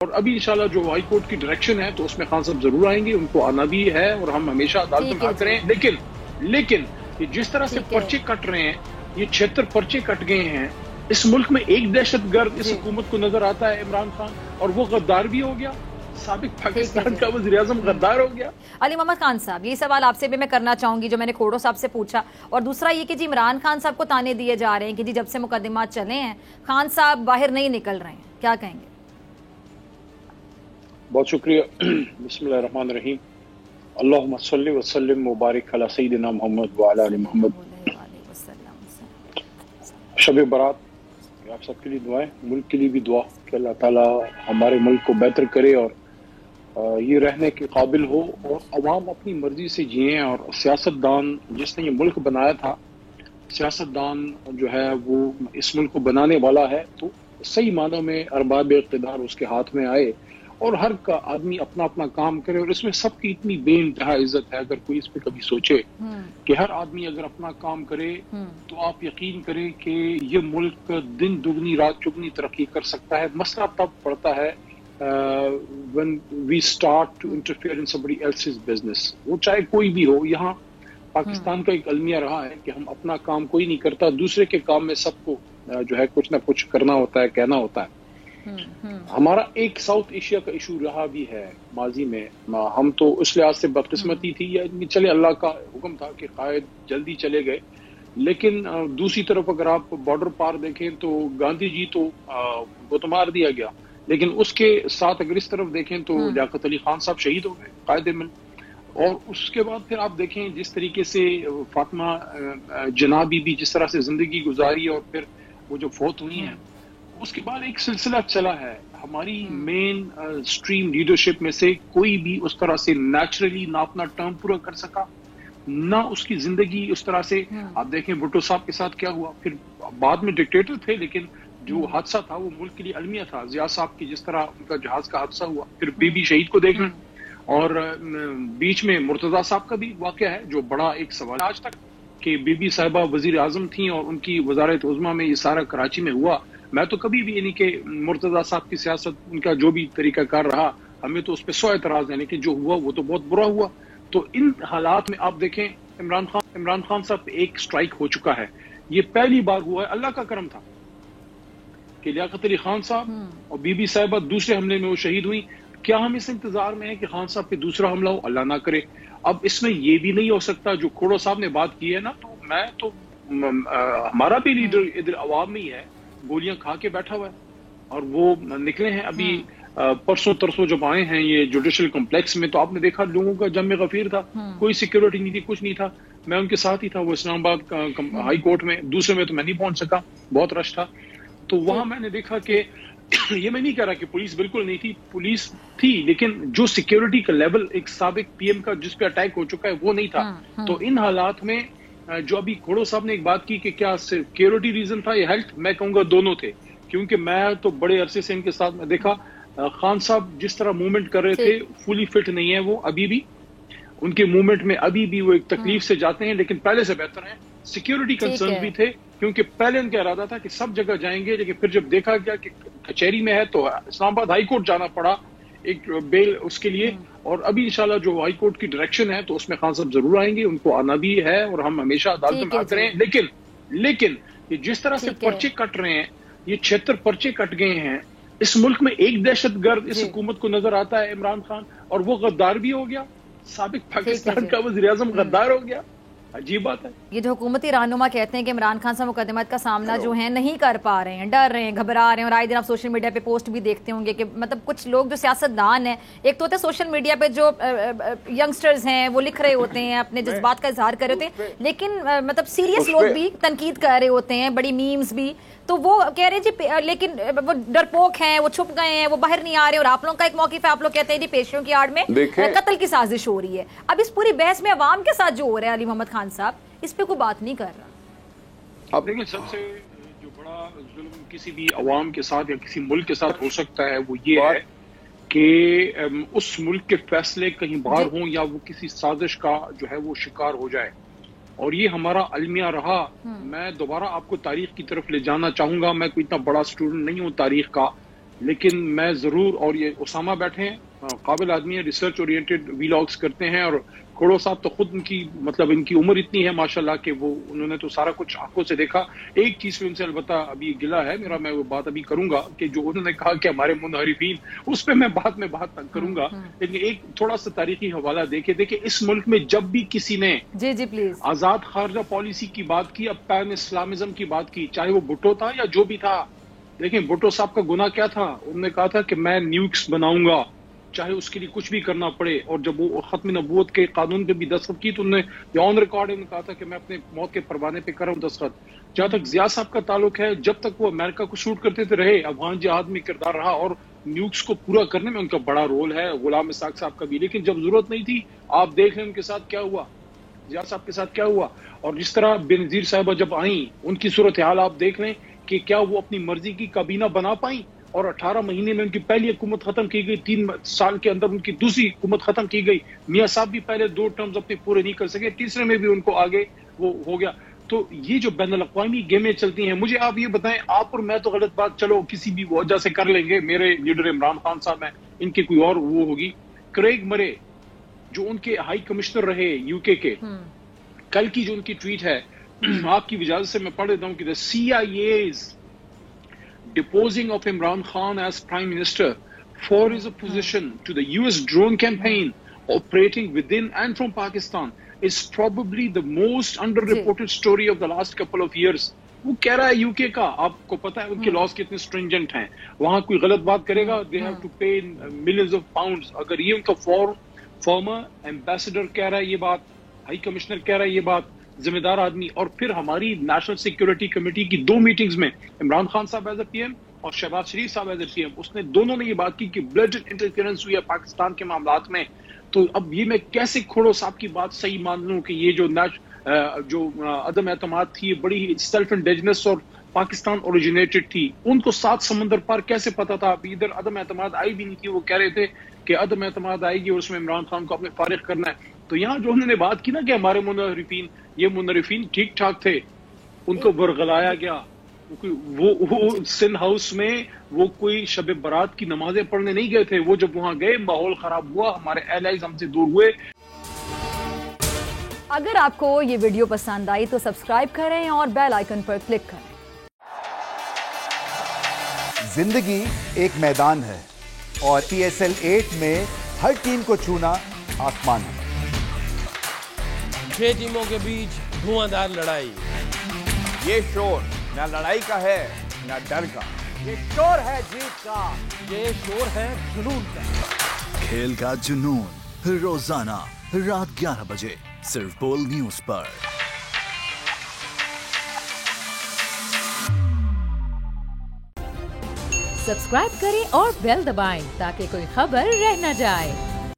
اور ابھی انشاءاللہ جو ہائی کورٹ کی ڈائریکشن ہے تو اس میں خان صاحب ضرور آئیں گے، ان کو آنا بھی ہے اور ہم ہمیشہ عدالت میں آتے رہے ہیں، لیکن یہ جس طرح سے پرچے کٹ رہے ہیں، یہ 76 پرچے کٹ گئے ہیں، اس ملک میں ایک دہشت گرد اس حکومت کو نظر آتا ہے عمران خان، اور وہ غدار بھی ہو گیا، سابق پاکستان کا وزیر اعظم غدار ہو گیا۔ علی محمد خان صاحب، یہ سوال آپ سے بھی میں کرنا چاہوں گی جو میں نے کھوڑو صاحب سے پوچھا، اور دوسرا یہ کہ جی عمران خان صاحب کو تانے دیے جا رہے ہیں کہ جی جب سے مقدمات چلے ہیں خان صاحب باہر نہیں نکل رہے ہیں، کیا کہیں گے؟ بہت شکریہ۔ بسم اللہ الرحمن الرحیم، اللہم صلی وسلم مبارک علی سیدنا محمد وعلی آل محمد۔ شب برات آپ سب کے لیے دعائیں، ملک کے لیے بھی دعا کہ اللہ تعالیٰ ہمارے ملک کو بہتر کرے اور یہ رہنے کے قابل ہو، اور عوام اپنی مرضی سے جئیں، اور سیاستدان جس نے یہ ملک بنایا تھا، سیاستدان جو ہے وہ اس ملک کو بنانے والا ہے، تو صحیح معنوں میں ارباب اقتدار اس کے ہاتھ میں آئے اور ہر کا آدمی اپنا اپنا کام کرے، اور اس میں سب کی اتنی بے انتہا عزت ہے۔ اگر کوئی اس پہ کبھی سوچے کہ ہر آدمی اگر اپنا کام کرے تو آپ یقین کریں کہ یہ ملک دن دگنی رات چگنی ترقی کر سکتا ہے۔ مسئلہ تب پڑتا ہے when we start to interfere in somebody else's business، وہ چاہے کوئی بھی ہو۔ یہاں پاکستان کا ایک المیہ رہا ہے کہ ہم اپنا کام کوئی نہیں کرتا، دوسرے کے کام میں سب کو جو ہے کچھ نہ کچھ کرنا ہوتا ہے، کہنا ہوتا ہے۔ ہمارا ایک ساؤتھ ایشیا کا ایشو رہا بھی ہے ماضی میں، ہم تو اس لحاظ سے بدقسمتی تھی، یا چلے اللہ کا حکم تھا کہ قائد جلدی چلے گئے، لیکن دوسری طرف اگر آپ بارڈر پار دیکھیں تو گاندھی جی تو وہ تو مار دیا گیا، لیکن اس کے ساتھ اگر اس طرف دیکھیں تو لیاقت علی خان صاحب شہید ہو گئے قائد ملک، اور اس کے بعد پھر آپ دیکھیں جس طریقے سے فاطمہ جناح بی بی جس طرح سے زندگی گزاری، اور پھر وہ جو فوت ہوئی ہیں، اس کے بعد ایک سلسلہ چلا ہے۔ ہماری مین اسٹریم لیڈرشپ میں سے کوئی بھی اس طرح سے نیچرلی نہ اپنا ٹرم پورا کر سکا، نہ اس کی زندگی اس طرح سے۔ آپ دیکھیں بھٹو صاحب کے ساتھ کیا ہوا، پھر بعد میں ڈکٹیٹر تھے لیکن جو حادثہ تھا وہ ملک کے لیے المیہ تھا۔ ضیاء صاحب کی جس طرح ان کا جہاز کا حادثہ ہوا، پھر بی بی شہید کو دیکھنا، اور بیچ میں مرتضیٰ صاحب کا بھی واقعہ ہے جو بڑا ایک سوال آج تک کہ بی بی صاحبہ وزیر اعظم تھیں اور ان کی وزارت عظمیٰ میں یہ سارا کراچی میں ہوا۔ میں تو کبھی بھی یعنی کہ مرتضیٰ صاحب کی سیاست، ان کا جو بھی طریقہ کار رہا، ہمیں تو اس پہ 100 اعتراض ہیں، لیکن جو ہوا وہ تو بہت برا ہوا۔ تو ان حالات میں آپ دیکھیں عمران خان صاحب پہ ایک سٹرائک ہو چکا ہے، یہ پہلی بار ہوا ہے، اللہ کا کرم تھا کہ لیاقت علی خان صاحب اور بی بی صاحبہ دوسرے حملے میں وہ شہید ہوئی۔ کیا ہم اس انتظار میں ہیں کہ خان صاحب پہ دوسرا حملہ ہو؟ اللہ نہ کرے۔ اب اس میں یہ بھی نہیں ہو سکتا جو کھوڑو صاحب نے بات کی ہے نا، تو میں تو ہمارا بھی لیڈر ادھر عوام میں ہی ہے، گولیاں کھا کے بیٹھا ہوا ہے، اور وہ نکلے ہیں ابھی پرسوں ترسوں جب آئے ہیں یہ جوڈیشل کمپلیکس میں، تو آپ نے دیکھا لوگوں کا جم غفیر تھا، کوئی سیکیورٹی نہیں تھی، کچھ نہیں تھا۔ میں ان کے ساتھ ہی تھا، وہ اسلام آباد ہائی کورٹ میں، دوسرے میں تو میں نہیں پہنچ سکا، بہت رش تھا۔ تو وہاں میں نے دیکھا کہ یہ میں نہیں کہہ رہا کہ پولیس بالکل نہیں تھی، پولیس تھی، لیکن جو سیکیورٹی کا لیول ایک سابق پی ایم کا جس پہ اٹیک ہو چکا ہے وہ نہیں تھا۔ تو ان حالات میں جو ابھی کھوڑو صاحب نے ایک بات کی کہ کیا سیکیورٹی ریزن تھا یا ہیلتھ، میں کہوں گا دونوں تھے، کیونکہ میں تو بڑے عرصے سے ان کے ساتھ میں دیکھا خان صاحب جس طرح موومنٹ کر رہے تھے، فلی فٹ نہیں ہے وہ ابھی بھی، ان کے موومنٹ میں ابھی بھی وہ ایک تکلیف سے جاتے ہیں، لیکن پہلے سے بہتر ہیں۔ سیکیورٹی کنسرن بھی تھے کیونکہ پہلے ان کا ارادہ تھا کہ سب جگہ جائیں گے، لیکن پھر جب دیکھا گیا کہ کچہری میں ہے تو اسلام آباد ہائی کورٹ جانا پڑا ایک بیل اس کے لیے، اور ابھی انشاءاللہ جو ہائی کورٹ کی ڈائریکشن ہے تو اس میں خان صاحب ضرور آئیں گے، ان کو آنا بھی ہے اور ہم ہمیشہ عدالت میں آتے رہے ہیں، لیکن یہ جس طرح سے پرچے کٹ رہے ہیں، یہ 76 پرچے کٹ گئے ہیں، اس ملک میں ایک دہشت گرد اس حکومت کو نظر آتا ہے عمران خان، اور وہ غدار بھی ہو گیا، سابق پاکستان کا وزیر اعظم غدار ہو گیا۔ عجیب بات ہے۔ یہ جو حکومتی رہنما کہتے ہیں کہ عمران خان سے مقدمات کا سامنا جو ہے نہیں کر پا رہے ہیں، ڈر رہے ہیں، گھبرا رہے ہیں، اور آئے دن آپ سوشل میڈیا پہ پوسٹ بھی دیکھتے ہوں گے کہ مطلب کچھ لوگ جو سیاستدان ہیں، ایک تو ہوتا ہے سوشل میڈیا پہ جو ینگسٹرز ہیں وہ لکھ رہے ہوتے ہیں، اپنے جذبات کا اظہار کر رہے ہوتے ہیں، لیکن مطلب سیریس لوگ بھی تنقید کر رہے ہوتے ہیں، بڑی میمز بھی، تو وہ کہہ رہے ہیں جی لیکن وہ ڈرپوک ہیں، وہ چھپ گئے ہیں، وہ باہر نہیں آ رہے، اور آپ لوگوں کا ایک موقف ہے، آپ لوگ کہتے ہیں جی پیشیوں کی آڑ میں قتل کی سازش ہو رہی ہے۔ اب اس پوری بحث میں عوام کے ساتھ جو ہو رہا ہے علی محمد خان صاحب، اس پہ کوئی بات نہیں کر رہا۔ آپ دیکھیں سب سے جو بڑا ظلم کسی بھی عوام کے ساتھ یا کسی ملک کے ساتھ ہو سکتا ہے وہ یہ ہے کہ اس ملک کے فیصلے کہیں باہر ہوں یا وہ کسی سازش کا جو ہے وہ شکار ہو جائے، اور یہ ہمارا المیہ رہا۔ میں دوبارہ آپ کو تاریخ کی طرف لے جانا چاہوں گا، میں کوئی اتنا بڑا اسٹوڈنٹ نہیں ہوں تاریخ کا، لیکن میں ضرور, اور یہ اسامہ بیٹھے ہیں, قابل آدمی ہے, ریسرچ اورینٹیڈ ویلاگس کرتے ہیں, اور کھوڑو صاحب تو خود ان کی مطلب ان کی عمر اتنی ہے ماشاءاللہ کہ وہ انہوں نے تو سارا کچھ آنکھوں سے دیکھا. ایک چیز میں ان سے البتہ ابھی گلا ہے میرا, میں وہ بات ابھی کروں گا کہ جو انہوں نے کہا کہ ہمارے منحرفین, اس پہ میں بعد میں بات کروں گا, لیکن ایک تھوڑا سا تاریخی حوالہ دیکھیں اس ملک میں جب بھی کسی نے جی پلیز آزاد خارجہ پالیسی کی بات کی, اب پین اسلامزم کی بات کی, چاہے وہ بھٹو تھا یا جو بھی تھا. دیکھیں بھٹو صاحب کا گناہ کیا تھا, انہوں نے کہا تھا کہ میں نیوکس بناؤں گا چاہے اس کے لیے کچھ بھی کرنا پڑے, اور جب وہ ختم نبوت کے قانون پہ بھی دستخط کی تو انہوں نے آن ریکارڈ کہا تھا کہ میں اپنے موت کے پروانے پہ کر رہا ہوں دستخط. جہاں تک ضیاء صاحب کا تعلق ہے, جب تک وہ امریکہ کو شوٹ کرتے تھے رہے, افغان جہاد میں کردار رہا, اور نیوکس کو پورا کرنے میں ان کا بڑا رول ہے, غلام اسحاق صاحب کا بھی, لیکن جب ضرورت نہیں تھی آپ دیکھ لیں ان کے ساتھ کیا ہوا, ضیاء صاحب کے ساتھ کیا ہوا. اور جس طرح بینظیر صاحبہ جب آئیں ان کی صورتحال آپ دیکھ لیں کہ کیا وہ اپنی مرضی کی کابینہ بنا پائیں, اور 18 مہینے میں ان کی پہلی حکومت ختم کی گئی, 3 سال کے اندر ان کی دوسری حکومت ختم کی گئی. میاں صاحب بھی پہلے 2 ٹرمز اپنے پورے نہیں کر سکے, تیسرے میں بھی ان کو آگے وہ ہو گیا. تو یہ جو بین الاقوامی گیمیں چلتی ہیں, مجھے آپ یہ بتائیں, آپ اور میں تو غلط بات چلو کسی بھی وجہ سے کر لیں گے, میرے لیڈر عمران خان صاحب ہیں, ان کی کوئی اور وہ ہوگی. کریگ مرے جو ان کے ہائی کمشنر رہے یو کے, کل کی جو ان کی ٹویٹ ہے آپ کی اجازت سے میں پڑھ دیتا ہوں کہ CIA's deposing of Imran Khan as Prime Minister for his opposition to the US drone campaign operating within and from Pakistan is probably the most underreported story of the last couple of years. وہ کہہ رہا ہے you کے کا, آپ کو پتا ہے ان کے لاس کتنے اسٹرنجنٹ ہیں, وہاں کوئی غلط بات کرے گا they have to pay millions of pounds. اگر یہ ان کا فارمر ایمبیسڈر کہہ رہا ہے یہ بات, ہائی کمشنر کہہ رہا ہے یہ بات, ذمہ دار آدمی, اور پھر ہماری نیشنل سیکیورٹی کمیٹی کی 2 میٹنگز میں عمران خان صاحب ایز اے PM اور شہباز شریف صاحب ایز اے PM, اس نے دونوں نے یہ بات کی کہ بلیٹنٹ انٹرفیئرنس ہوئی ہے پاکستان کے معاملات میں. تو اب یہ میں کیسے کھوڑو صاحب کی بات صحیح مان لوں کہ یہ جو عدم اعتماد تھی, یہ بڑی سیلف انڈیجنس اور پاکستان اوریجنیٹڈ تھی. ان کو 7 سمندر پار کیسے پتا تھا؟ ادھر عدم اعتماد آئی بھی نہیں تھی, وہ کہہ رہے تھے کہ عدم اعتماد آئے گی اور اس میں عمران خان کو اپنے فارغ کرنا ہے. تو یہاں جو انہوں نے بات کی نا کہ ہمارے منحرفین, یہ منحرفین ٹھیک ٹھاک تھے, ان کو ورغلایا گیا. وہ سن ہاؤس میں وہ کوئی شب برات کی نمازیں پڑھنے نہیں گئے تھے, وہ جب وہاں گئے ماحول خراب ہوا, ہمارے allies ہم سے دور ہوئے. اگر آپ کو یہ ویڈیو پسند آئی تو سبسکرائب کریں اور بیل آئیکن پر کلک کریں. زندگی ایک میدان ہے اور PSL 8 میں ہر ٹیم کو چھونا آسمان ہے. 6 ٹیموں کے بیچ دھواں لڑائی. یہ شور نہ لڑائی کا ہے نہ ڈر کا, یہ شور ہے جیت کا, یہ شور ہے جنون کا. کھیل کا جنون روزانہ رات 11 بجے صرف بول نیوز پر. سبسکرائب کریں اور بیل دبائیں تاکہ کوئی خبر رہ نہ جائے.